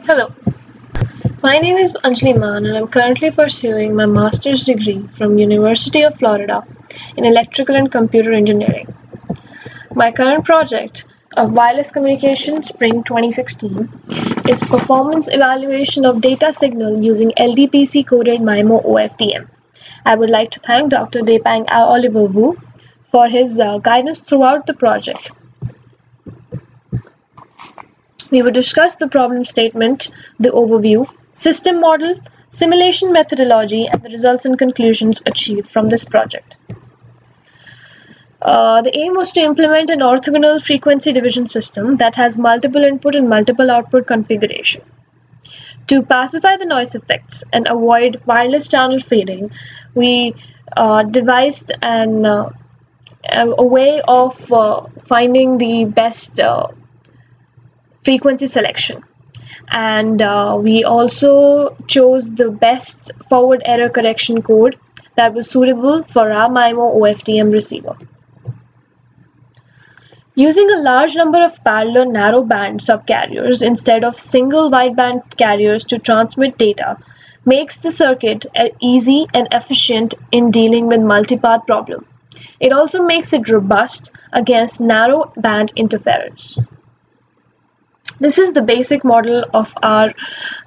Hello, my name is Anjali Man and I'm currently pursuing my master's degree from University of Florida in Electrical and Computer Engineering. My current project of wireless communication Spring 2016 is performance evaluation of data signal using LDPC coded MIMO-OFDM. I would like to thank Dr. Depang Oliver Wu for his guidance throughout the project. We will discuss the problem statement, the overview, system model, simulation methodology, and the results and conclusions achieved from this project. The aim was to implement an orthogonal frequency division system that has multiple input and multiple output configuration. To pacify the noise effects and avoid wireless channel fading, we devised a way of finding the best frequency selection, and we also chose the best forward error correction code that was suitable for our MIMO-OFDM receiver. Using a large number of parallel narrowband subcarriers instead of single wideband carriers to transmit data makes the circuit easy and efficient in dealing with multipath problem. It also makes it robust against narrow band interference. This is the basic model of our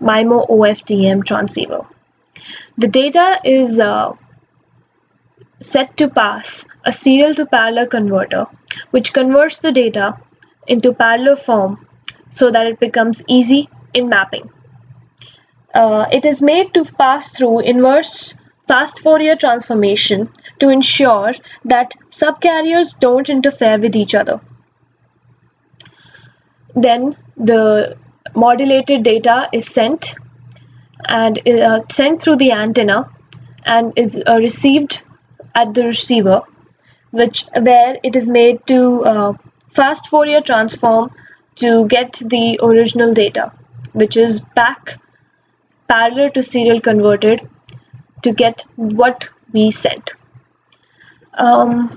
MIMO-OFDM transceiver. The data is set to pass a serial to parallel converter, which converts the data into parallel form so that it becomes easy in mapping. It is made to pass through inverse fast Fourier transformation to ensure that subcarriers don't interfere with each other. Then the modulated data is sent and sent through the antenna and is received at the receiver, where it is made to fast Fourier transform to get the original data, which is back parallel to serial converted to get what we sent. The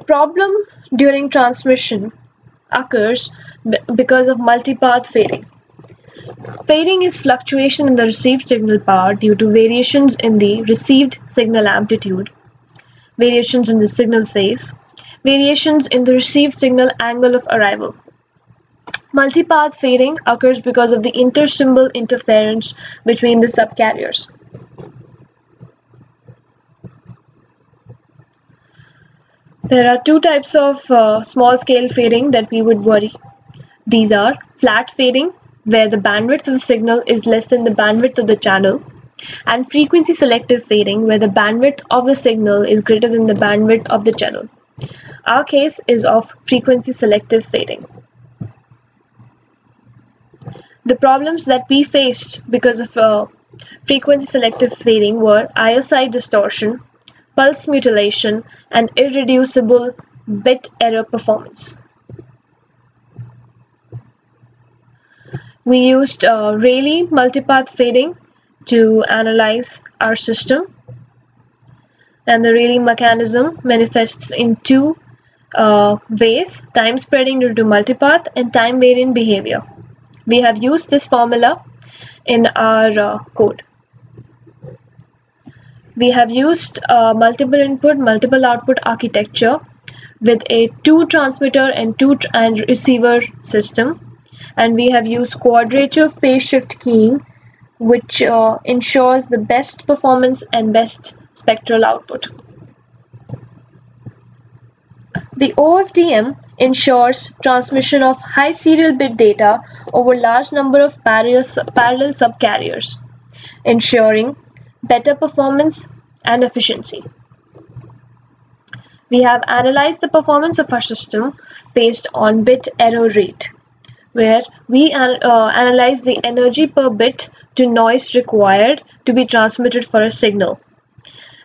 problem during transmission occurs because of multipath fading. Fading is fluctuation in the received signal power due to variations in the received signal amplitude, variations in the signal phase, variations in the received signal angle of arrival. Multipath fading occurs because of the inter-symbol interference between the subcarriers. There are two types of small-scale fading that we would worry. These are flat fading, where the bandwidth of the signal is less than the bandwidth of the channel, and frequency selective fading, where the bandwidth of the signal is greater than the bandwidth of the channel. Our case is of frequency selective fading. The problems that we faced because of frequency selective fading were ISI distortion, pulse mutilation, and irreducible bit error performance. We used Rayleigh multipath fading to analyze our system, and the Rayleigh mechanism manifests in two ways: time spreading due to multipath and time variant behavior. We have used this formula in our code. We have used multiple input, multiple output architecture with a 2 transmitter and 2 receiver system, and we have used quadrature phase shift keying, which ensures the best performance and best spectral output. The OFDM ensures transmission of high serial bit data over large number of parallel subcarriers, ensuring better performance and efficiency. We have analyzed the performance of our system based on bit error rate, where we analyze the energy per bit to noise required to be transmitted for a signal.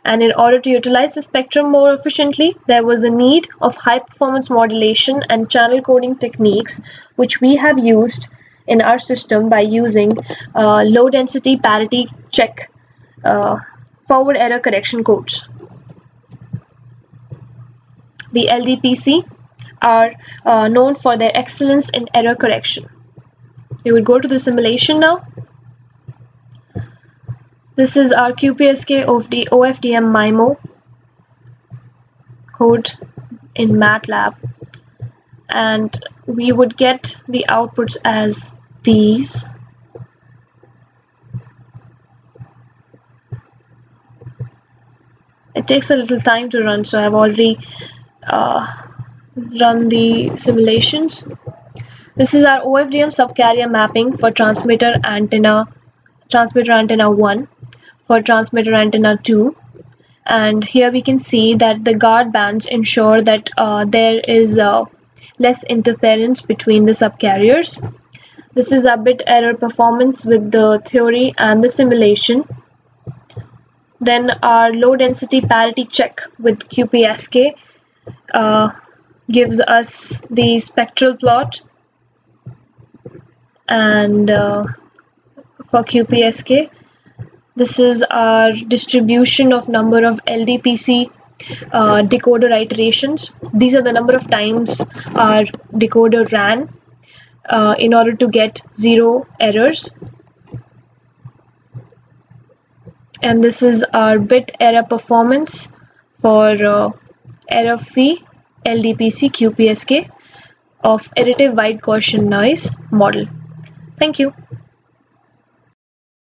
And in order to utilize the spectrum more efficiently, there was a need of high performance modulation and channel coding techniques, which we have used in our system by using low density parity check forward error correction codes. The LDPC are known for their excellence in error correction. We would go to the simulation now. This is our QPSK of the OFDM MIMO code in MATLAB, and we would get the outputs as these. It takes a little time to run, so I've already run the simulations. This is our OFDM subcarrier mapping for transmitter antenna 1, for transmitter antenna 2, and here we can see that the guard bands ensure that there is less interference between the subcarriers. This is our bit error performance with the theory and the simulation. Then our low density parity check with QPSK gives us the spectral plot, and for QPSK this is our distribution of number of LDPC decoder iterations. These are the number of times our decoder ran in order to get 0 errors. And this is our bit error performance for error-free LDPC QPSK of additive wide Gaussian noise model. Thank you.